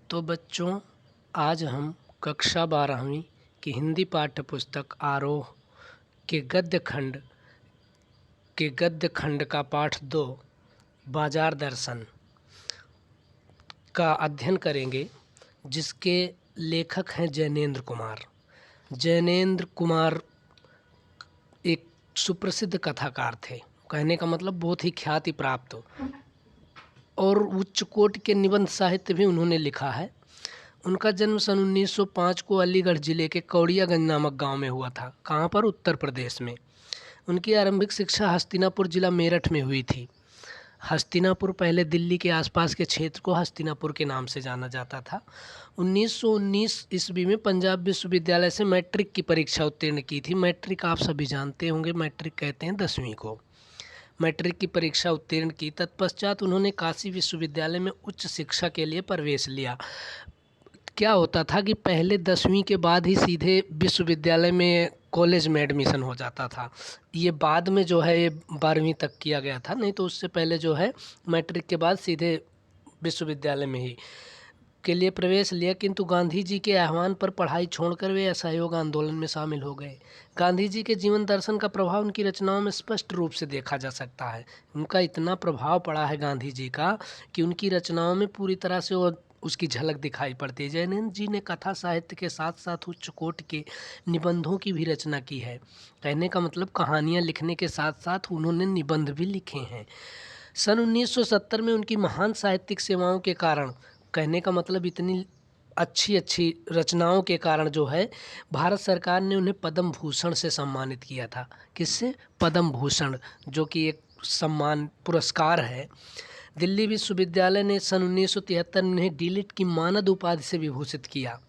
तो बच्चों, आज हम कक्षा 12वीं की हिंदी पाठ्य पुस्तक आरोह के गद्य खंड का पाठ 2 बाजार दर्शन का अध्ययन करेंगे, जिसके लेखक हैं जैनेंद्र कुमार। जैनेंद्र कुमार एक सुप्रसिद्ध कथाकार थे। कहने का मतलब बहुत ही ख्याति प्राप्त और उच्च कोटि के निबंध साहित्य भी उन्होंने लिखा है। उनका जन्म सन 1905 को अलीगढ़ जिले के कौड़ियागंज नामक गांव में हुआ था। कहाँ पर? उत्तर प्रदेश में। उनकी आरंभिक शिक्षा हस्तिनापुर जिला मेरठ में हुई थी। हस्तिनापुर पहले दिल्ली के आसपास के क्षेत्र को हस्तिनापुर के नाम से जाना जाता था। 1919 ईस्वी में पंजाब विश्वविद्यालय से मैट्रिक की परीक्षा उत्तीर्ण की थी। मैट्रिक आप सभी जानते होंगे, मैट्रिक कहते हैं 10वीं को। मैट्रिक की परीक्षा उत्तीर्ण की तत्पश्चात उन्होंने काशी विश्वविद्यालय में उच्च शिक्षा के लिए प्रवेश लिया। क्या होता था कि पहले 10वीं के बाद ही सीधे विश्वविद्यालय में कॉलेज में एडमिशन हो जाता था। ये बाद में जो है ये 12वीं तक किया गया था, नहीं तो उससे पहले जो है मैट्रिक के बाद सीधे विश्वविद्यालय में ही के लिए प्रवेश लिया। किंतु गांधी जी के आह्वान पर पढ़ाई छोड़कर वे असहयोग आंदोलन में शामिल हो गए। गांधी जी के जीवन दर्शन का प्रभाव उनकी रचनाओं में स्पष्ट रूप से देखा जा सकता है। उनका इतना प्रभाव पड़ा है गांधी जी का कि उनकी रचनाओं में पूरी तरह से उसकी झलक दिखाई पड़ती है। जैनेंद्र जी ने कथा साहित्य के साथ साथ उच्च कोटि के निबंधों की भी रचना की है। कहने का मतलब कहानियाँ लिखने के साथ साथ उन्होंने निबंध भी लिखे हैं। सन 1970 में उनकी महान साहित्यिक सेवाओं के कारण, कहने का मतलब इतनी अच्छी रचनाओं के कारण जो है भारत सरकार ने उन्हें पद्म भूषण से सम्मानित किया था। किससे? पद्म भूषण, जो कि एक सम्मान पुरस्कार है। दिल्ली विश्वविद्यालय ने सन 1973 में उन्हें डीलिट की मानद उपाधि से विभूषित किया।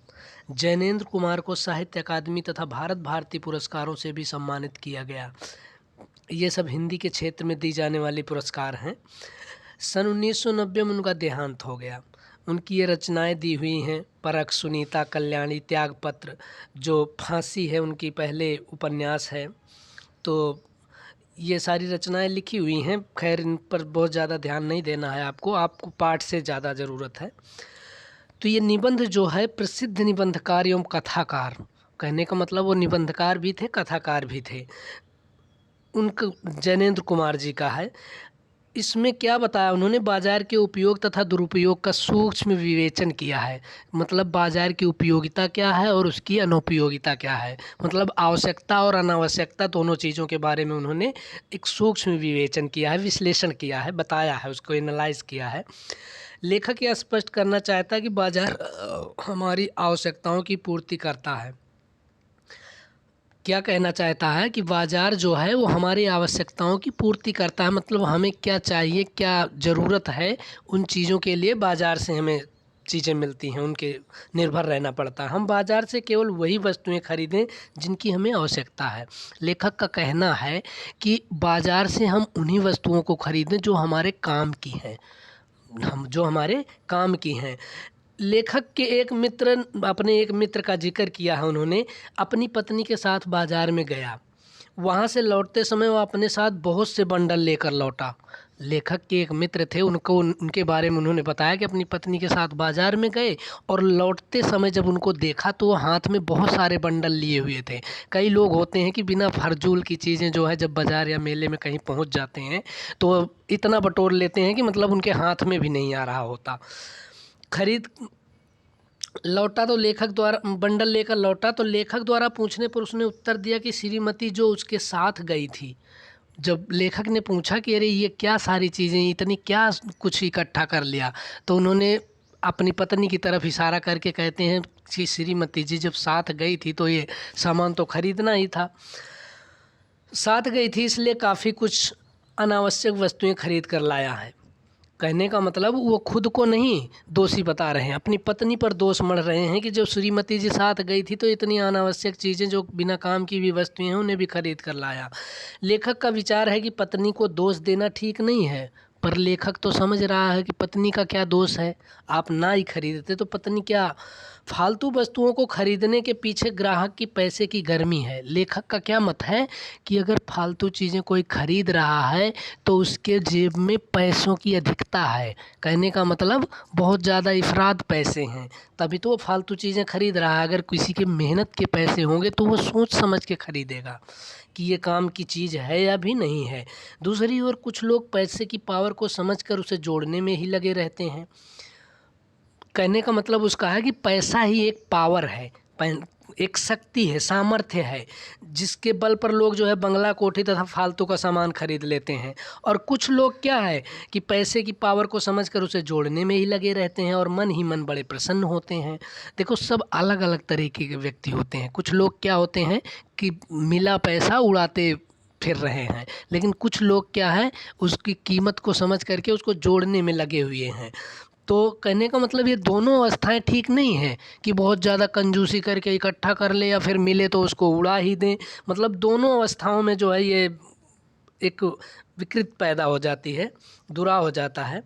जैनेंद्र कुमार को साहित्य अकादमी तथा भारत भारती पुरस्कारों से भी सम्मानित किया गया। ये सब हिंदी के क्षेत्र में दी जाने वाली पुरस्कार हैं। सन 1990 में उनका देहांत हो गया। उनकी ये रचनाएं दी हुई हैं: परख, सुनीता, कल्याणी, त्यागपत्र, जो फांसी है उनकी पहले उपन्यास है। तो ये सारी रचनाएं लिखी हुई हैं। खैर, इन पर बहुत ज़्यादा ध्यान नहीं देना है आपको पाठ से ज़्यादा ज़रूरत है। तो ये निबंध जो है प्रसिद्ध निबंधकार एवं कथाकार, कहने का मतलब वो निबंधकार भी थे, कथाकार भी थे, उनका जैनेंद्र कुमार जी का है। इसमें क्या बताया उन्होंने? बाजार के उपयोग तथा दुरुपयोग का सूक्ष्म विवेचन किया है। मतलब बाजार की उपयोगिता क्या है और उसकी अनुपयोगिता क्या है, मतलब आवश्यकता और अनावश्यकता दोनों चीज़ों के बारे में उन्होंने एक सूक्ष्म विवेचन किया है, विश्लेषण किया है, बताया है, उसको एनालाइज किया है। लेखक यह स्पष्ट करना चाहता है कि बाजार हमारी आवश्यकताओं की पूर्ति करता है। क्या कहना चाहता है कि बाजार जो है वो हमारी आवश्यकताओं की पूर्ति करता है। मतलब हमें क्या चाहिए, क्या ज़रूरत है, उन चीज़ों के लिए बाजार से हमें चीज़ें मिलती हैं, उनके निर्भर रहना पड़ता है। हम बाजार से केवल वही वस्तुएं खरीदें जिनकी हमें आवश्यकता है। लेखक का कहना है कि बाजार से हम उन्हीं वस्तुओं को खरीदें जो हमारे काम की हैं, जो हमारे काम की हैं। लेखक के अपने एक मित्र का जिक्र किया है उन्होंने। अपनी पत्नी के साथ बाजार में गया, वहाँ से लौटते समय वो अपने साथ बहुत से बंडल लेकर लौटा। लेखक के एक मित्र थे, उनके बारे में उन्होंने बताया कि अपनी पत्नी के साथ बाजार में गए और लौटते समय जब उनको देखा तो वो हाथ में बहुत सारे बंडल लिए हुए थे। कई लोग होते हैं कि बिना फजूल की चीज़ें जो है जब बाजार या मेले में कहीं पहुँच जाते हैं तो इतना बटोर लेते हैं कि मतलब उनके हाथ में भी नहीं आ रहा होता। खरीद लौटा तो लेखक द्वारा बंडल लेकर लौटा तो लेखक द्वारा पूछने पर उसने उत्तर दिया कि श्रीमती जो उसके साथ गई थी। जब लेखक ने पूछा कि अरे ये क्या सारी चीज़ें, इतनी क्या कुछ इकट्ठा कर लिया, तो उन्होंने अपनी पत्नी की तरफ इशारा करके कहते हैं कि श्रीमती जी जब साथ गई थी तो ये सामान तो खरीदना ही था, साथ गई थी इसलिए काफ़ी कुछ अनावश्यक वस्तुएं खरीद कर लाया है। कहने का मतलब वो खुद को नहीं दोषी बता रहे हैं, अपनी पत्नी पर दोष मढ़ रहे हैं कि जब श्रीमती जी साथ गई थी तो इतनी अनावश्यक चीज़ें जो बिना काम की भी वस्तुएं हैं उन्हें भी खरीद कर लाया। लेखक का विचार है कि पत्नी को दोष देना ठीक नहीं है, पर लेखक तो समझ रहा है कि पत्नी का क्या दोष है। आप ना ही खरीदते तो पत्नी क्या फालतू वस्तुओं को खरीदने के पीछे ग्राहक की पैसे की गर्मी है। लेखक का क्या मत है कि अगर फालतू चीज़ें कोई खरीद रहा है तो उसके जेब में पैसों की अधिकता है। कहने का मतलब बहुत ज़्यादा इफ़रात पैसे हैं, तभी तो वो फालतू चीज़ें खरीद रहा है। अगर किसी के मेहनत के पैसे होंगे तो वो सोच समझ के खरीदेगा कि ये काम की चीज़ है या भी नहीं है। दूसरी ओर कुछ लोग पैसे की पावर को समझकर उसे जोड़ने में ही लगे रहते हैं। कहने का मतलब उसका है कि पैसा ही एक पावर है, एक शक्ति है, सामर्थ्य है, जिसके बल पर लोग जो है बंगला, कोठी तथा फालतू का सामान खरीद लेते हैं। और कुछ लोग क्या है कि पैसे की पावर को समझकर उसे जोड़ने में ही लगे रहते हैं और मन ही मन बड़े प्रसन्न होते हैं। देखो, सब अलग अलग तरीके के व्यक्ति होते हैं। कुछ लोग क्या होते हैं कि मिला पैसा उड़ाते फिर रहे हैं, लेकिन कुछ लोग क्या है उसकी कीमत को समझ करके उसको जोड़ने में लगे हुए हैं। तो कहने का मतलब ये दोनों अवस्थाएं ठीक नहीं हैं कि बहुत ज़्यादा कंजूसी करके इकट्ठा कर ले या फिर मिले तो उसको उड़ा ही दें। मतलब दोनों अवस्थाओं में जो है ये एक विकृत पैदा हो जाती है, दुरा हो जाता है।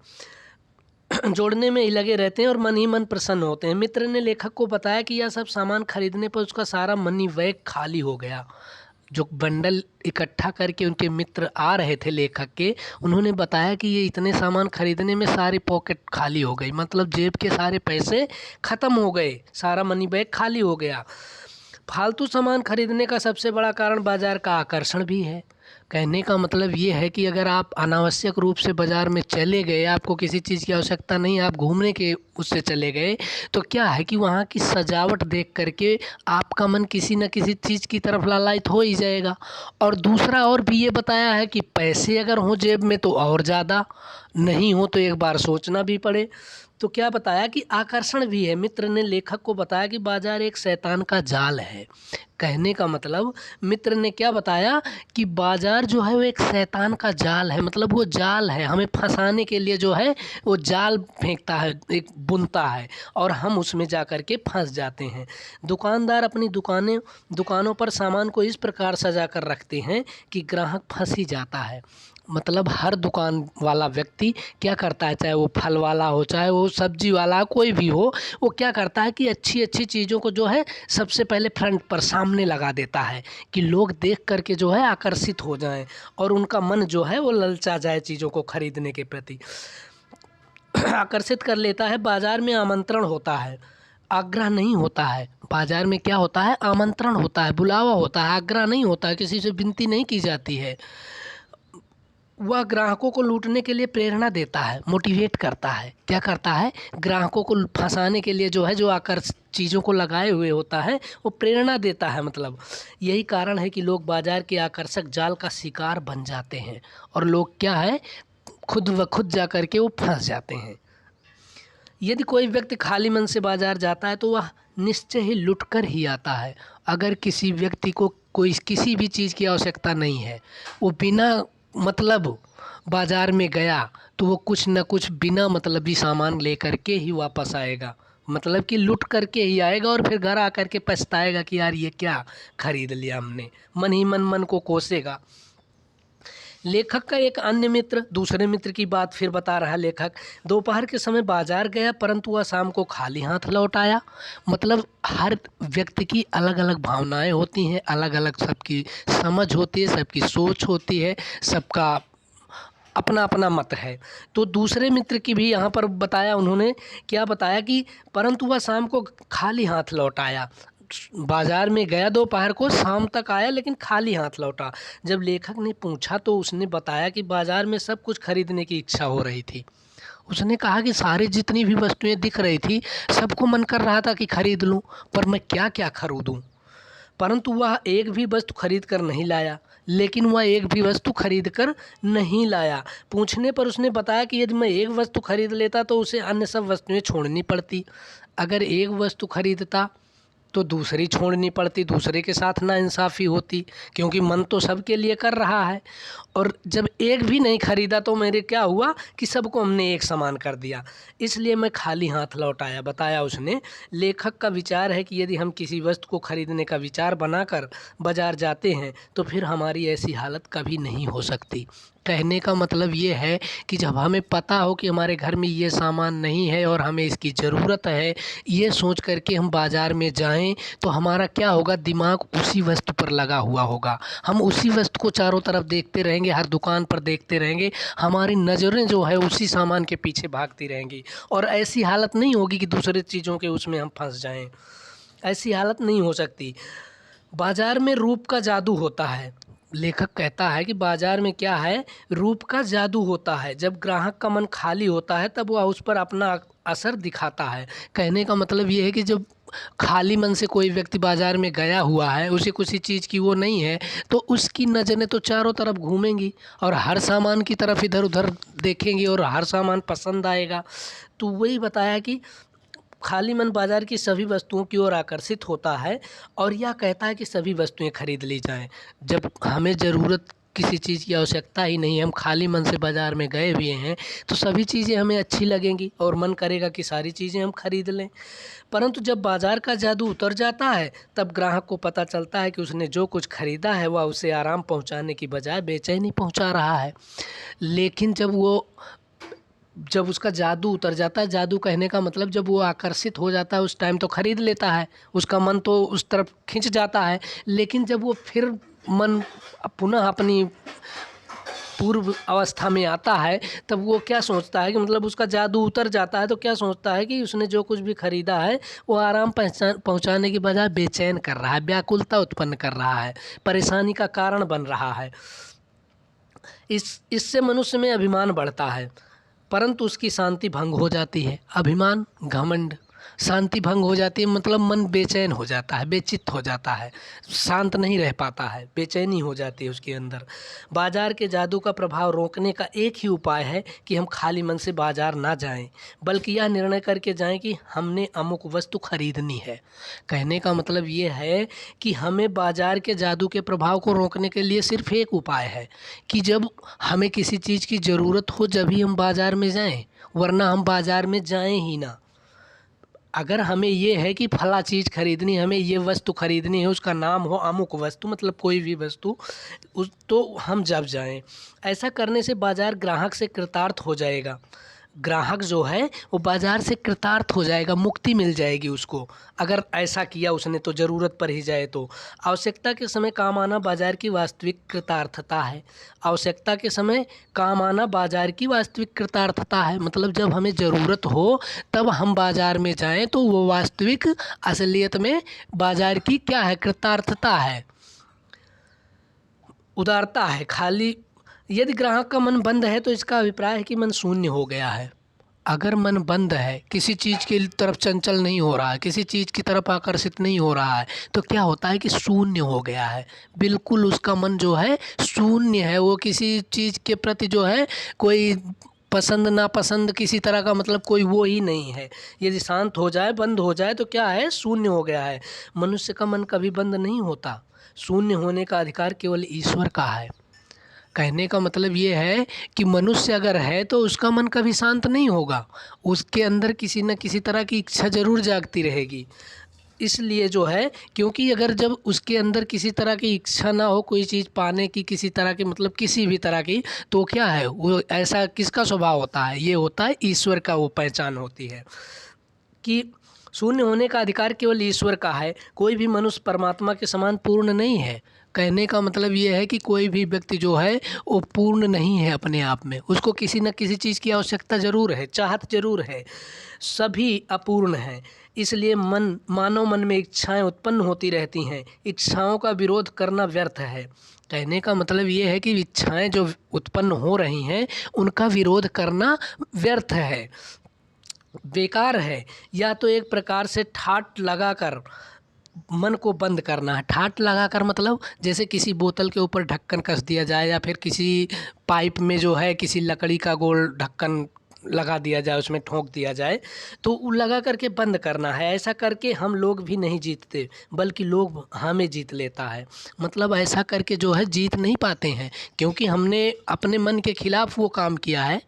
जोड़ने में ही लगे रहते हैं और मन ही मन प्रसन्न होते हैं। मित्र ने लेखक को बताया कि यह सब सामान खरीदने पर उसका सारा मनी बैग खाली हो गया। जो बंडल इकट्ठा करके उनके मित्र आ रहे थे लेखक के, उन्होंने बताया कि ये इतने सामान खरीदने में सारी पॉकेट खाली हो गई, मतलब जेब के सारे पैसे ख़त्म हो गए, सारा मनी बैग खाली हो गया। फालतू सामान खरीदने का सबसे बड़ा कारण बाज़ार का आकर्षण भी है। कहने का मतलब ये है कि अगर आप अनावश्यक रूप से बाज़ार में चले गए, आपको किसी चीज़ की आवश्यकता नहीं, आप घूमने के उससे चले गए, तो क्या है कि वहाँ की सजावट देख करके आपका मन किसी न किसी चीज़ की तरफ लालायित हो ही जाएगा। और दूसरा और भी ये बताया है कि पैसे अगर हों जेब में तो और ज़्यादा, नहीं हो तो एक बार सोचना भी पड़े। तो क्या बताया कि आकर्षण भी है। मित्र ने लेखक को बताया कि बाज़ार एक शैतान का जाल है। कहने का मतलब मित्र ने क्या बताया कि बाज़ार जो है वो एक शैतान का जाल है, मतलब वो जाल है, हमें फंसाने के लिए जो है वो जाल फेंकता है, एक बुनता है और हम उसमें जा कर के फंस जाते हैं। दुकानदार अपनी दुकानों पर सामान को इस प्रकार सजा कर रखते हैं कि ग्राहक फंस ही जाता है। मतलब हर दुकान वाला व्यक्ति क्या करता है, चाहे वो फल वाला हो, चाहे वो सब्जी वाला, कोई भी हो, वो क्या करता है कि अच्छी अच्छी चीज़ों को जो है सबसे पहले फ्रंट पर सामने लगा देता है कि लोग देख करके जो है आकर्षित हो जाएं और उनका मन जो है वो ललचा जाए चीज़ों को खरीदने के प्रति, आकर्षित कर लेता है। बाज़ार में आमंत्रण होता है, आग्रह नहीं होता है। बाज़ार में क्या होता है, आमंत्रण होता है, बुलावा होता है, आग्रह नहीं होता है, किसी से विनती नहीं की जाती है। वह ग्राहकों को लूटने के लिए प्रेरणा देता है, मोटिवेट करता है। क्या करता है, ग्राहकों को फंसाने के लिए जो है, जो आकर्षित चीज़ों को लगाए हुए होता है, वो प्रेरणा देता है। मतलब यही कारण है कि लोग बाज़ार के आकर्षक जाल का शिकार बन जाते हैं और लोग क्या है, खुद व खुद जा कर के वो फंस जाते हैं। यदि कोई व्यक्ति खाली मन से बाज़ार जाता है तो वह निश्चय ही लुट कर ही आता है। अगर किसी व्यक्ति को कोई किसी भी चीज़ की आवश्यकता नहीं है, वो बिना मतलब बाज़ार में गया तो वो कुछ न कुछ बिना मतलबी सामान लेकर के ही वापस आएगा, मतलब कि लुट करके ही आएगा और फिर घर आकर के पछताएगा कि यार ये क्या खरीद लिया हमने, मन ही मन को कोसेगा। लेखक का एक अन्य मित्र दूसरे मित्र की बात फिर बता रहा है। लेखक दोपहर के समय बाजार गया परंतु वह शाम को खाली हाथ लौट आया। मतलब हर व्यक्ति की अलग अलग भावनाएं होती हैं, अलग अलग सबकी समझ होती है, सबकी सोच होती है, सबका अपना अपना मत है। तो दूसरे मित्र की भी यहाँ पर बताया, उन्होंने क्या बताया कि परंतु वह शाम को खाली हाथ लौट आया। बाजार में गया दोपहर को, शाम तक आया लेकिन खाली हाथ लौटा। जब लेखक ने पूछा तो उसने बताया कि बाजार में सब कुछ खरीदने की इच्छा हो रही थी। उसने कहा कि सारी जितनी भी वस्तुएं दिख रही थी सबको मन कर रहा था कि खरीद लूं, पर मैं क्या क्या खरीदूं। परंतु वह एक भी वस्तु खरीद कर नहीं लाया। लेकिन वह एक भी वस्तु खरीद कर नहीं लाया। पूछने पर उसने बताया कि यदि मैं एक वस्तु खरीद लेता तो उसे अन्य सब वस्तुएं छोड़नी पड़ती। अगर एक वस्तु खरीदता तो दूसरी छोड़नी पड़ती, दूसरे के साथ नाइंसाफ़ी होती, क्योंकि मन तो सबके लिए कर रहा है। और जब एक भी नहीं खरीदा तो मेरे क्या हुआ कि सबको हमने एक समान कर दिया, इसलिए मैं खाली हाथ लौट आया, बताया उसने। लेखक का विचार है कि यदि हम किसी वस्तु को खरीदने का विचार बनाकर बाज़ार जाते हैं तो फिर हमारी ऐसी हालत कभी नहीं हो सकती। कहने का मतलब ये है कि जब हमें पता हो कि हमारे घर में ये सामान नहीं है और हमें इसकी ज़रूरत है, ये सोच कर के हम बाज़ार में जाएं, तो हमारा क्या होगा, दिमाग उसी वस्तु पर लगा हुआ होगा। हम उसी वस्तु को चारों तरफ देखते रहेंगे, हर दुकान पर देखते रहेंगे, हमारी नज़रें जो है उसी सामान के पीछे भागती रहेंगी। और ऐसी हालत नहीं होगी कि दूसरे चीज़ों के उसमें हम फंस जाएं, ऐसी हालत नहीं हो सकती। बाज़ार में रूप का जादू होता है। लेखक कहता है कि बाज़ार में क्या है, रूप का जादू होता है। जब ग्राहक का मन खाली होता है तब वह उस पर अपना असर दिखाता है। कहने का मतलब ये है कि जब खाली मन से कोई व्यक्ति बाज़ार में गया हुआ है, उसे किसी चीज़ की वो नहीं है, तो उसकी नज़रें तो चारों तरफ घूमेंगी और हर सामान की तरफ इधर उधर देखेंगी और हर सामान पसंद आएगा। तो वही बताया कि खाली मन बाज़ार की सभी वस्तुओं की ओर आकर्षित होता है और यह कहता है कि सभी वस्तुएं खरीद ली जाएं। जब हमें ज़रूरत किसी चीज़ की आवश्यकता ही नहीं है, हम खाली मन से बाज़ार में गए हुए हैं, तो सभी चीज़ें हमें अच्छी लगेंगी और मन करेगा कि सारी चीज़ें हम खरीद लें। परंतु जब बाज़ार का जादू उतर जाता है तब ग्राहक को पता चलता है कि उसने जो कुछ खरीदा है वह उसे आराम पहुंचाने की बजाय बेचैनी पहुंचा रहा है। लेकिन जब उसका जादू उतर जाता है, जादू कहने का मतलब जब वो आकर्षित हो जाता है उस टाइम तो खरीद लेता है, उसका मन तो उस तरफ खिंच जाता है। लेकिन जब वो फिर मन पुनः अपनी पूर्व अवस्था में आता है तब वो क्या सोचता है कि मतलब उसका जादू उतर जाता है तो क्या सोचता है कि उसने जो कुछ भी खरीदा है वो आराम पहुंचाने की बजाय बेचैन कर रहा है, व्याकुलता उत्पन्न कर रहा है, परेशानी का कारण बन रहा है। इससे मनुष्य में अभिमान बढ़ता है परंतु उसकी शांति भंग हो जाती है। अभिमान, घमंड, शांति भंग हो जाती है मतलब मन बेचैन हो जाता है, बेचित्त हो जाता है, शांत नहीं रह पाता है, बेचैनी हो जाती है उसके अंदर। बाजार के जादू का प्रभाव रोकने का एक ही उपाय है कि हम खाली मन से बाजार ना जाएं, बल्कि यह निर्णय करके जाएं कि हमने अमुक वस्तु खरीदनी है। कहने का मतलब ये है कि हमें बाजार के जादू के प्रभाव को रोकने के लिए सिर्फ एक उपाय है कि जब हमें किसी चीज़ की ज़रूरत हो जब ही हम बाज़ार में जाएं, वरना हम बाज़ार में जाएं ही ना। अगर हमें ये है कि फला चीज़ खरीदनी, हमें ये वस्तु खरीदनी है, उसका नाम हो अमुक वस्तु मतलब कोई भी वस्तु, तो हम जब जाएं। ऐसा करने से बाज़ार ग्राहक से कृतार्थ हो जाएगा। ग्राहक जो है वो बाज़ार से कृतार्थ हो जाएगा, मुक्ति मिल जाएगी उसको। अगर ऐसा किया उसने तो ज़रूरत पर ही जाए तो। आवश्यकता के समय काम आना बाज़ार की वास्तविक कृतार्थता है। आवश्यकता के समय काम आना बाज़ार की वास्तविक कृतार्थता है मतलब जब हमें ज़रूरत हो तब हम बाज़ार में जाएं तो वो वास्तविक असलियत में बाज़ार की क्या है, कृतार्थता है, उदारता है। खाली यदि ग्राहक का मन बंद है तो इसका अभिप्राय है कि मन शून्य हो गया है। अगर मन बंद है, किसी चीज़ की तरफ चंचल नहीं हो रहा है, किसी चीज़ की तरफ आकर्षित नहीं हो रहा है, तो क्या होता है कि शून्य हो गया है। बिल्कुल उसका मन जो है शून्य है, वो किसी चीज़ के प्रति जो है कोई पसंद नापसंद किसी तरह का मतलब कोई वो ही नहीं है। यदि शांत हो जाए, बंद हो जाए तो क्या है, शून्य हो गया है। मनुष्य का मन कभी बंद नहीं होता। शून्य होने का अधिकार केवल ईश्वर का है। कहने का मतलब ये है कि मनुष्य अगर है तो उसका मन कभी शांत नहीं होगा, उसके अंदर किसी न किसी तरह की इच्छा ज़रूर जागती रहेगी। इसलिए जो है, क्योंकि अगर जब उसके अंदर किसी तरह की इच्छा ना हो कोई चीज़ पाने की, किसी तरह की मतलब किसी भी तरह की, तो क्या है वो, ऐसा किसका स्वभाव होता है, ये होता है ईश्वर का, वो पहचान होती है कि शून्य होने का अधिकार केवल ईश्वर का है। कोई भी मनुष्य परमात्मा के समान पूर्ण नहीं है। कहने का मतलब ये है कि कोई भी व्यक्ति जो है वो पूर्ण नहीं है अपने आप में, उसको किसी न किसी चीज़ की आवश्यकता ज़रूर है, चाहत ज़रूर है, सभी अपूर्ण हैं। इसलिए मानव मन में इच्छाएं उत्पन्न होती रहती हैं, इच्छाओं का विरोध करना व्यर्थ है। कहने का मतलब ये है कि इच्छाएं जो उत्पन्न हो रही हैं उनका विरोध करना व्यर्थ है, बेकार है। या तो एक प्रकार से ठाट लगाकर मन को बंद करना है। ठाट लगाकर मतलब जैसे किसी बोतल के ऊपर ढक्कन कस दिया जाए या फिर किसी पाइप में जो है किसी लकड़ी का गोल ढक्कन लगा दिया जाए, उसमें ठोक दिया जाए, तो वो लगा करके बंद करना है। ऐसा करके हम लोग भी नहीं जीतते बल्कि लोग हमें जीत लेता है। मतलब ऐसा करके जो है जीत नहीं पाते हैं क्योंकि हमने अपने मन के खिलाफ वो काम किया है।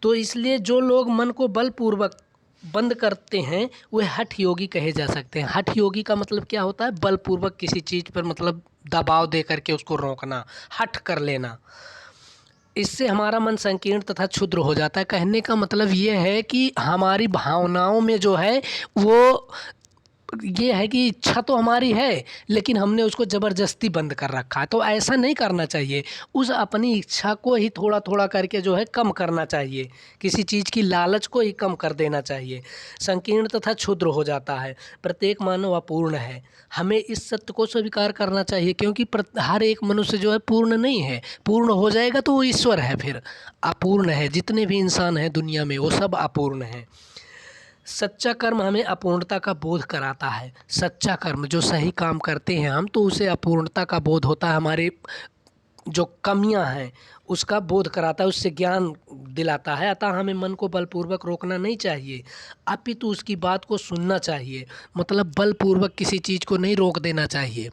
तो इसलिए जो लोग मन को बलपूर्वक बंद करते हैं वे हठ योगी कहे जा सकते हैं। हठ योगी का मतलब क्या होता है, बलपूर्वक किसी चीज़ पर मतलब दबाव दे करके उसको रोकना, हठ कर लेना। इससे हमारा मन संकीर्ण तथा क्षुद्र हो जाता है। कहने का मतलब ये है कि हमारी भावनाओं में जो है वो ये है कि इच्छा तो हमारी है, लेकिन हमने उसको ज़बरदस्ती बंद कर रखा है। तो ऐसा नहीं करना चाहिए। उस अपनी इच्छा को ही थोड़ा थोड़ा करके जो है कम करना चाहिए। किसी चीज़ की लालच को ही कम कर देना चाहिए। संकीर्ण तथा क्षुद्र हो जाता है। प्रत्येक मानव अपूर्ण है। हमें इस सत्य को स्वीकार करना चाहिए, क्योंकि हर एक मनुष्य जो है पूर्ण नहीं है। पूर्ण हो जाएगा तो वो ईश्वर है, फिर अपूर्ण है। जितने भी इंसान हैं दुनिया में वो सब अपूर्ण हैं। सच्चा कर्म हमें अपूर्णता का बोध कराता है। सच्चा कर्म जो सही काम करते हैं हम, तो उसे अपूर्णता का बोध होता है। हमारे जो कमियां हैं उसका बोध कराता है, उससे ज्ञान दिलाता है। अतः हमें मन को बलपूर्वक रोकना नहीं चाहिए, अपितु उसकी बात को सुनना चाहिए। मतलब बलपूर्वक किसी चीज़ को नहीं रोक देना चाहिए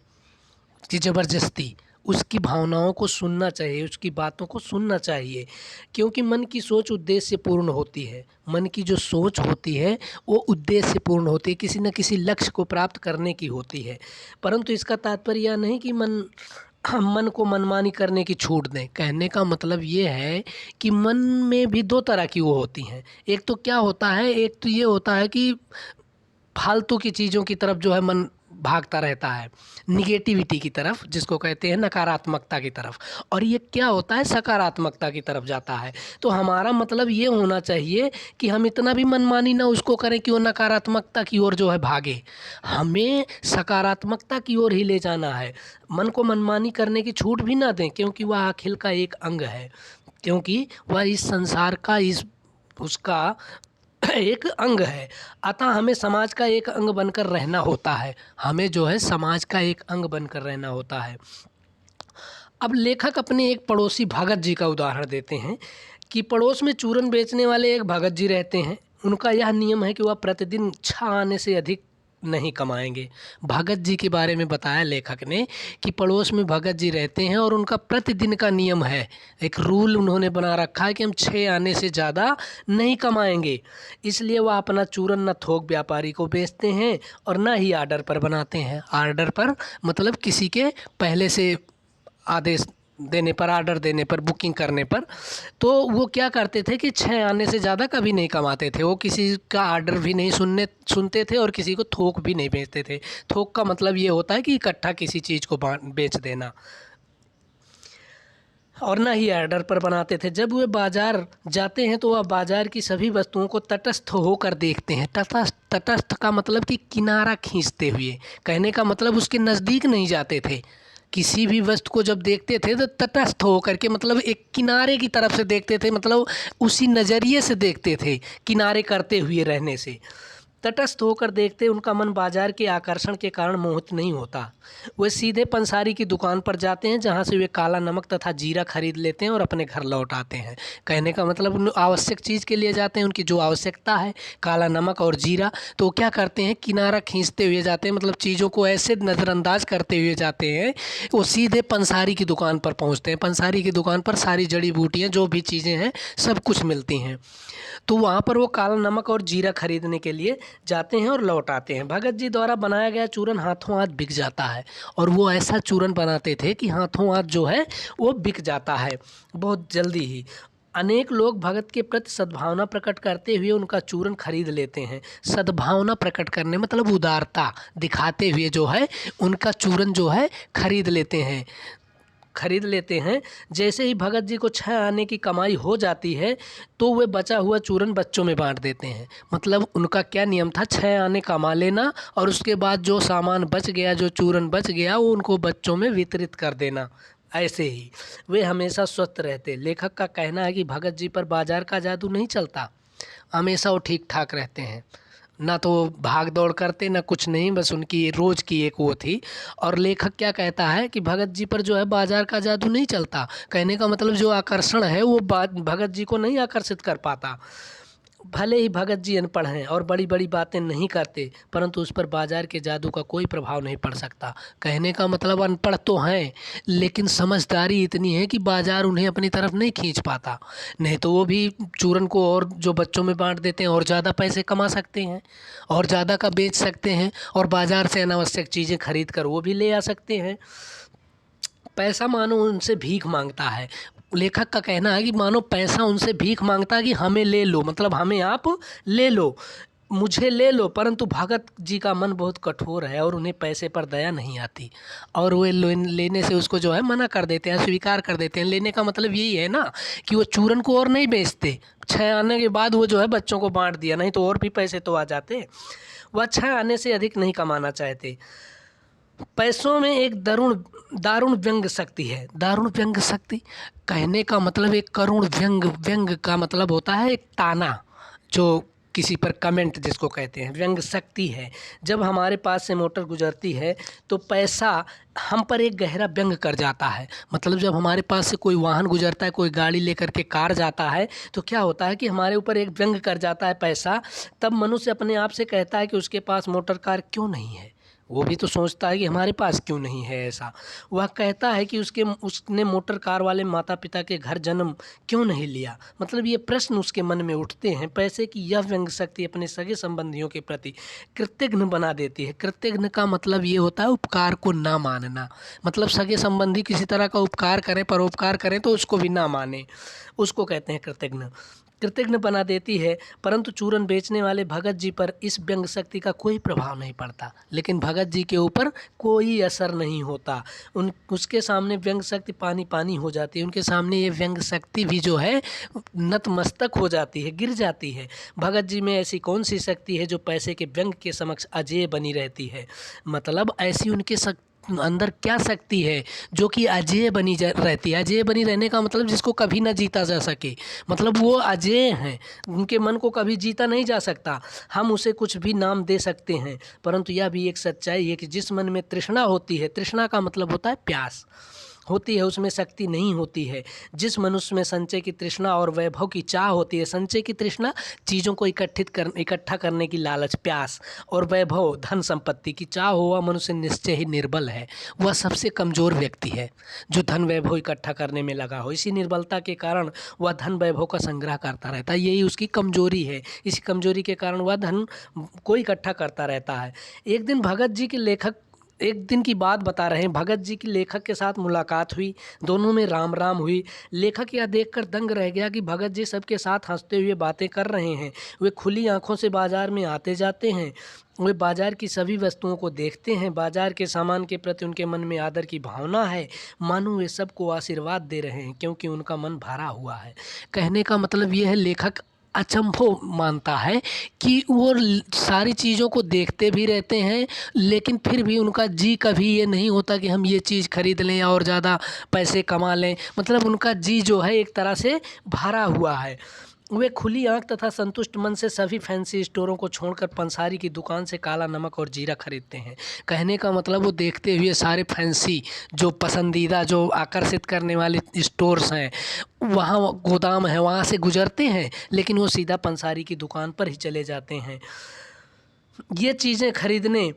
कि ज़बरदस्ती। उसकी भावनाओं को सुनना चाहिए, उसकी बातों को सुनना चाहिए, क्योंकि मन की सोच उद्देश्य से पूर्ण होती है। मन की जो सोच होती है वो उद्देश्य से पूर्ण होती है, किसी न किसी लक्ष्य को प्राप्त करने की होती है। परंतु इसका तात्पर्य यह नहीं कि हम मन को मनमानी करने की छूट दें। कहने का मतलब ये है कि मन में भी दो तरह की वो होती हैं। एक तो क्या होता है, एक तो ये होता है कि फालतू की चीज़ों की तरफ जो है मन भागता रहता है, निगेटिविटी की तरफ, जिसको कहते हैं नकारात्मकता की तरफ। और ये क्या होता है, सकारात्मकता की तरफ जाता है। तो हमारा मतलब ये होना चाहिए कि हम इतना भी मनमानी ना उसको करें कि वो नकारात्मकता की ओर जो है भागे। हमें सकारात्मकता की ओर ही ले जाना है। मन को मनमानी करने की छूट भी ना दें, क्योंकि वह अखिल का एक अंग है, क्योंकि वह इस संसार का उसका एक अंग है। अतः हमें समाज का एक अंग बनकर रहना होता है। हमें जो है समाज का एक अंग बनकर रहना होता है। अब लेखक अपने एक पड़ोसी भगत जी का उदाहरण देते हैं कि पड़ोस में चूरन बेचने वाले एक भगत जी रहते हैं। उनका यह नियम है कि वह प्रतिदिन 6 आने से अधिक नहीं कमाएंगे। भगत जी के बारे में बताया लेखक ने कि पड़ोस में भगत जी रहते हैं और उनका प्रतिदिन का नियम है, एक रूल उन्होंने बना रखा है कि हम 6 आने से ज़्यादा नहीं कमाएंगे। इसलिए वह अपना चूरन न थोक व्यापारी को बेचते हैं और न ही आर्डर पर बनाते हैं। आर्डर पर मतलब किसी के पहले से आदेश देने पर, आर्डर देने पर, बुकिंग करने पर। तो वो क्या करते थे कि 6 आने से ज़्यादा कभी नहीं कमाते थे। वो किसी का आर्डर भी नहीं सुनते थे और किसी को थोक भी नहीं बेचते थे। थोक का मतलब ये होता है कि इकट्ठा किसी चीज़ को बेच देना, और ना ही आर्डर पर बनाते थे। जब वे बाज़ार जाते हैं तो वह बाज़ार की सभी वस्तुओं को तटस्थ होकर देखते हैं। तटस्थ का मतलब कि किनारा खींचते हुए। कहने का मतलब उसके नज़दीक नहीं जाते थे। किसी भी वस्तु को जब देखते थे तो तटस्थ होकर के, मतलब एक किनारे की तरफ से देखते थे, मतलब उसी नज़रिए से देखते थे, किनारे करते हुए रहने से। तटस्थ होकर देखते उनका मन बाजार के आकर्षण के कारण मोहित नहीं होता। वे सीधे पंसारी की दुकान पर जाते हैं, जहां से वे काला नमक तथा जीरा खरीद लेते हैं और अपने घर लौट आते हैं। कहने का मतलब उन आवश्यक चीज़ के लिए जाते हैं, उनकी जो आवश्यकता है काला नमक और जीरा, तो क्या करते हैं, किनारा खींचते हुए जाते हैं, मतलब चीज़ों को ऐसे नज़रअंदाज करते हुए जाते हैं। वो सीधे पंसारी की दुकान पर पहुँचते हैं। पंसारी की दुकान पर सारी जड़ी बूटियाँ जो भी चीज़ें हैं सब कुछ मिलती हैं। तो वहाँ पर वो काला नमक और जीरा खरीदने के लिए जाते हैं और लौट आते हैं। भगत जी द्वारा बनाया गया चूरन हाथों हाथ बिक जाता है, और वो ऐसा चूरन बनाते थे कि हाथों हाथ जो है वो बिक जाता है बहुत जल्दी ही। अनेक लोग भगत के प्रति सद्भावना प्रकट करते हुए उनका चूरन खरीद लेते हैं। सद्भावना प्रकट करने मतलब उदारता दिखाते हुए जो है उनका चूरन जो है खरीद लेते हैं। जैसे ही भगत जी को 6 आने की कमाई हो जाती है तो वे बचा हुआ चूरन बच्चों में बांट देते हैं। मतलब उनका क्या नियम था, 6 आने कमा लेना और उसके बाद जो सामान बच गया, जो चूरन बच गया, वो उनको बच्चों में वितरित कर देना। ऐसे ही वे हमेशा स्वस्थ रहते। लेखक का कहना है कि भगत जी पर बाजार का जादू नहीं चलता, हमेशा वो ठीक ठाक रहते हैं, ना तो भाग दौड़ करते ना कुछ नहीं, बस उनकी रोज़ की एक वो थी। और लेखक क्या कहता है कि भगत जी पर जो है बाजार का जादू नहीं चलता। कहने का मतलब जो आकर्षण है वो भगत जी को नहीं आकर्षित कर पाता। भले ही भगत जी अनपढ़ हैं और बड़ी बड़ी बातें नहीं करते, परंतु उस पर बाजार के जादू का कोई प्रभाव नहीं पड़ सकता। कहने का मतलब अनपढ़ तो हैं, लेकिन समझदारी इतनी है कि बाजार उन्हें अपनी तरफ नहीं खींच पाता। नहीं तो वो भी चूरन को और जो बच्चों में बांट देते हैं और ज़्यादा पैसे कमा सकते हैं, और ज़्यादा का बेच सकते हैं, और बाजार से अनावश्यक चीज़ें खरीद कर वो भी ले आ सकते हैं। पैसा मानो उनसे भीख मांगता है। लेखक का कहना है कि मानो पैसा उनसे भीख मांगता है कि हमें ले लो, मतलब हमें आप ले लो, मुझे ले लो। परंतु भगत जी का मन बहुत कठोर है और उन्हें पैसे पर दया नहीं आती और वे लेने से उसको जो है मना कर देते हैं, स्वीकार कर देते हैं। लेने का मतलब यही है ना कि वो चूरन को और नहीं बेचते, 6 आने के बाद वो जो है बच्चों को बांट दिया, नहीं तो और भी पैसे तो आ जाते। वह 6 आने से अधिक नहीं कमाना चाहते। पैसों में एक दारुण व्यंग शक्ति है। दारुण व्यंग शक्ति कहने का मतलब एक करुण व्यंग, व्यंग का मतलब होता है एक ताना, जो किसी पर कमेंट जिसको कहते हैं, व्यंग शक्ति है। जब हमारे पास से मोटर गुजरती है तो पैसा हम पर एक गहरा व्यंग कर जाता है। मतलब जब हमारे पास से कोई वाहन गुजरता है, कोई गाड़ी लेकर के कार जाता है, तो क्या होता है कि हमारे ऊपर एक व्यंग कर जाता है पैसा। तब मनुष्य अपने आप से कहता है कि उसके पास मोटर कार क्यों नहीं है। वो भी तो सोचता है कि हमारे पास क्यों नहीं है ऐसा। वह कहता है कि उसने मोटर कार वाले माता पिता के घर जन्म क्यों नहीं लिया। मतलब ये प्रश्न उसके मन में उठते हैं। पैसे की यह व्यंग शक्ति अपने सगे संबंधियों के प्रति कृतघ्न बना देती है। कृतघ्न का मतलब ये होता है उपकार को ना मानना। मतलब सगे संबंधी किसी तरह का उपकार करें, परोपकार करें तो उसको भी ना माने, उसको कहते हैं कृतघ्न। कृतघ्न बना देती है। परंतु चूरन बेचने वाले भगत जी पर इस व्यंग शक्ति का कोई प्रभाव नहीं पड़ता। लेकिन भगत जी के ऊपर कोई असर नहीं होता। उसके सामने व्यंग शक्ति पानी पानी हो जाती है। उनके सामने ये व्यंग शक्ति भी जो है नतमस्तक हो जाती है, गिर जाती है। भगत जी में ऐसी कौन सी शक्ति है जो पैसे के व्यंग के समक्ष अजेय बनी रहती है। मतलब ऐसी उनके अंदर क्या शक्ति है जो कि अजेय बनी रहती है। अजेय बनी रहने का मतलब जिसको कभी ना जीता जा सके। मतलब वो अजेय हैं, उनके मन को कभी जीता नहीं जा सकता। हम उसे कुछ भी नाम दे सकते हैं, परंतु यह भी एक सच्चाई है कि जिस मन में तृष्णा होती है, तृष्णा का मतलब होता है प्यास होती है, उसमें शक्ति नहीं होती है। जिस मनुष्य में संचय की तृष्णा और वैभव की चाह होती है, संचय की तृष्णा चीज़ों को इकट्ठा करने की लालच, प्यास, और वैभव धन संपत्ति की चाह हुआ मनुष्य निश्चय ही निर्बल है। वह सबसे कमज़ोर व्यक्ति है जो धन वैभव इकट्ठा करने में लगा हो। इसी निर्बलता के कारण वह धन वैभव का संग्रह करता रहता है। यही उसकी कमजोरी है। इसी कमजोरी के कारण वह धन को इकट्ठा करता रहता है। एक दिन भगत जी के लेखक एक दिन की बात बता रहे हैं। भगत जी की लेखक के साथ मुलाकात हुई, दोनों में राम राम हुई। लेखक यह देखकर दंग रह गया कि भगत जी सबके साथ हंसते हुए बातें कर रहे हैं। वे खुली आंखों से बाजार में आते जाते हैं। वे बाजार की सभी वस्तुओं को देखते हैं। बाजार के सामान के प्रति उनके मन में आदर की भावना है, मानो वे सबको आशीर्वाद दे रहे हैं क्योंकि उनका मन भरा हुआ है। कहने का मतलब ये है, लेखक अचंभो मानता है कि वो सारी चीज़ों को देखते भी रहते हैं, लेकिन फिर भी उनका जी कभी ये नहीं होता कि हम ये चीज़ खरीद लें और ज़्यादा पैसे कमा लें। मतलब उनका जी जो है एक तरह से भरा हुआ है। वे खुली आंख तथा संतुष्ट मन से सभी फैंसी स्टोरों को छोड़कर पंसारी की दुकान से काला नमक और जीरा खरीदते हैं। कहने का मतलब वो देखते हुए सारे फैंसी जो पसंदीदा, जो आकर्षित करने वाले स्टोर्स हैं, वहाँ गोदाम है, वहाँ से गुजरते हैं, लेकिन वो सीधा पंसारी की दुकान पर ही चले जाते हैं। ये चीज़ें खरीदने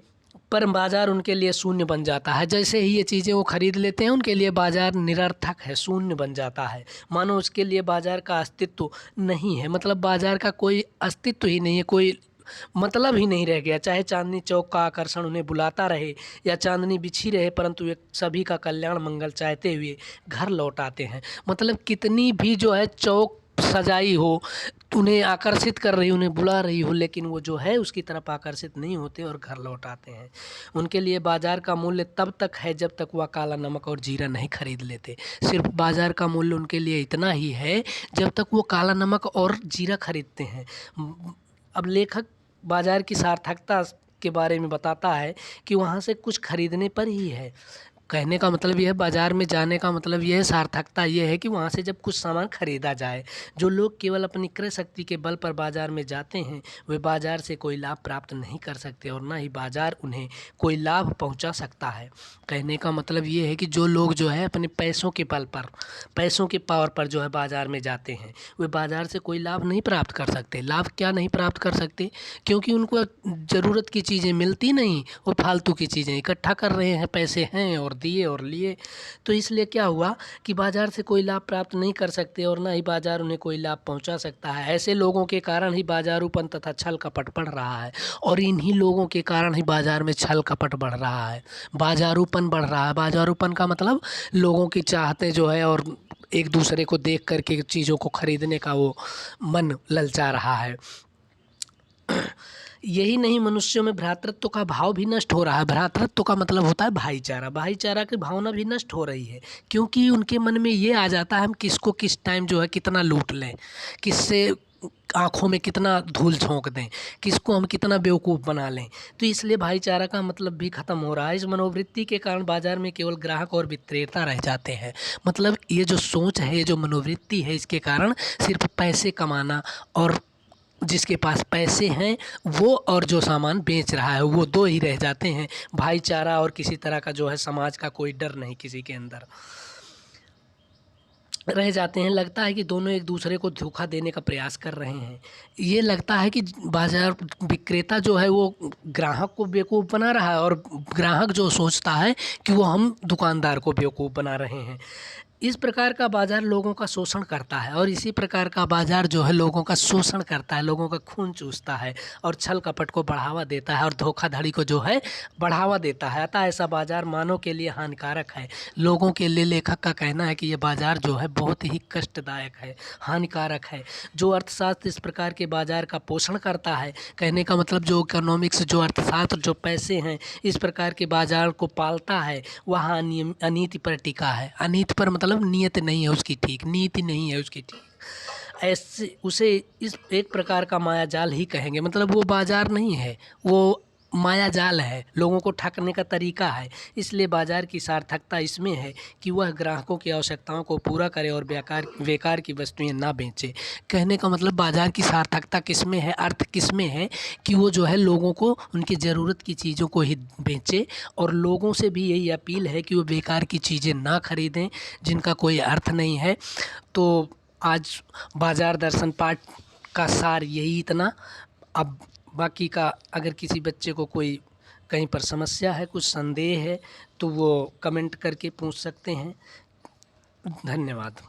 पर बाज़ार उनके लिए शून्य बन जाता है। जैसे ही ये चीज़ें वो खरीद लेते हैं, उनके लिए बाज़ार निरर्थक है, शून्य बन जाता है। मानो उसके लिए बाज़ार का अस्तित्व नहीं है। मतलब बाज़ार का कोई अस्तित्व ही नहीं है, कोई मतलब ही नहीं रह गया। चाहे चांदनी चौक का आकर्षण उन्हें बुलाता रहे या चांदनी बिछी रहे, परंतु वे सभी का कल्याण मंगल चाहते हुए घर लौट आते हैं। मतलब कितनी भी जो है चौक सजाई हो, उन्हें आकर्षित कर रही, उन्हें बुला रही हो, लेकिन वो जो है उसकी तरफ आकर्षित नहीं होते और घर लौट आते हैं। उनके लिए बाज़ार का मूल्य तब तक है जब तक वह काला नमक और जीरा नहीं खरीद लेते। सिर्फ बाज़ार का मूल्य उनके लिए इतना ही है जब तक वो काला नमक और जीरा खरीदते हैं। अब लेखक बाज़ार की सार्थकता के बारे में बताता है कि वहाँ से कुछ खरीदने पर ही है। कहने का मतलब यह है, बाज़ार में जाने का मतलब यह है, सार्थकता यह है कि वहाँ से जब कुछ सामान खरीदा जाए। जो लोग केवल अपनी क्रय शक्ति के बल पर बाज़ार में जाते हैं, वे बाज़ार से कोई लाभ प्राप्त नहीं कर सकते और ना ही बाज़ार उन्हें कोई लाभ पहुँचा सकता है। कहने का मतलब ये है कि जो लोग जो है अपने पैसों के बल पर, पैसों के पावर पर जो है बाज़ार में जाते हैं, वे बाज़ार से कोई लाभ नहीं प्राप्त कर सकते। लाभ क्या नहीं प्राप्त कर सकते? क्योंकि उनको ज़रूरत की चीज़ें मिलती नहीं, वो फालतू की चीज़ें इकट्ठा कर रहे हैं, पैसे हैं और दिए और लिए। तो इसलिए क्या हुआ कि बाज़ार से कोई लाभ प्राप्त नहीं कर सकते और ना ही बाज़ार उन्हें कोई लाभ पहुंचा सकता है। ऐसे लोगों के कारण ही बाज़ारूपन तथा छल कपट बढ़ रहा है और इन्हीं लोगों के कारण ही बाज़ार में छल कपट बढ़ रहा है, बाज़ारूपन बढ़ रहा है। बाज़ारूपन का मतलब लोगों की चाहतें जो है और एक दूसरे को देख कर के चीज़ों को खरीदने का वो मन ललचा रहा है। यही नहीं, मनुष्यों में भ्रातृत्व का भाव भी नष्ट हो रहा है। भ्रातृत्व का मतलब होता है भाईचारा। भाईचारा की भावना भी नष्ट हो रही है, क्योंकि उनके मन में ये आ जाता है हम किसको किस टाइम जो है कितना लूट लें, किससे आँखों में कितना धूल झोंक दें, किसको हम कितना बेवकूफ़ बना लें। तो इसलिए भाईचारा का मतलब भी ख़त्म हो रहा है। इस मनोवृत्ति के कारण बाज़ार में केवल ग्राहक और विक्रेता रह जाते हैं। मतलब ये जो सोच है, ये जो मनोवृत्ति है, इसके कारण सिर्फ पैसे कमाना और जिसके पास पैसे हैं वो और जो सामान बेच रहा है, वो दो ही रह जाते हैं। भाईचारा और किसी तरह का जो है समाज का कोई डर नहीं किसी के अंदर रह जाते हैं। लगता है कि दोनों एक दूसरे को धोखा देने का प्रयास कर रहे हैं। ये लगता है कि बाज़ार विक्रेता जो है वो ग्राहक को बेवकूफ़ बना रहा है और ग्राहक जो सोचता है कि वो हम दुकानदार को बेवकूफ़ बना रहे हैं। इस प्रकार का बाज़ार लोगों का शोषण करता है और इसी प्रकार का बाज़ार जो है लोगों का शोषण करता है, लोगों का खून चूसता है और छल कपट को बढ़ावा देता है और धोखाधड़ी को जो है बढ़ावा देता है। अतः ऐसा बाज़ार मानव के लिए हानिकारक है। लोगों के लिए लेखक का कहना है कि ये बाज़ार जो है बहुत ही कष्टदायक है, हानिकारक है। जो अर्थशास्त्र इस प्रकार के बाज़ार का पोषण करता है, कहने का मतलब जो इकोनॉमिक्स, जो अर्थशास्त्र, जो पैसे हैं, इस प्रकार के बाज़ार को पालता है, वह अनीति पर टिका है। अनीति पर मतलब नीयत नहीं है उसकी ठीक, नीति नहीं है उसकी ठीक। ऐसे उसे इस एक प्रकार का माया जाल ही कहेंगे। मतलब वो बाज़ार नहीं है, वो माया जाल है, लोगों को ठगने का तरीका है। इसलिए बाज़ार की सार्थकता इसमें है कि वह ग्राहकों की आवश्यकताओं को पूरा करे और बेकार की वस्तुएं ना बेचे। कहने का मतलब बाज़ार की सार्थकता किसमें है, अर्थ किसमें है कि वो जो है लोगों को उनकी ज़रूरत की चीज़ों को ही बेचे और लोगों से भी यही अपील है कि वो बेकार की चीज़ें ना खरीदें जिनका कोई अर्थ नहीं है। तो आज बाज़ार दर्शन पाठ का सार यही इतना। अब बाकी का अगर किसी बच्चे को कोई कहीं पर समस्या है, कुछ संदेह है, तो वो कमेंट करके पूछ सकते हैं। धन्यवाद।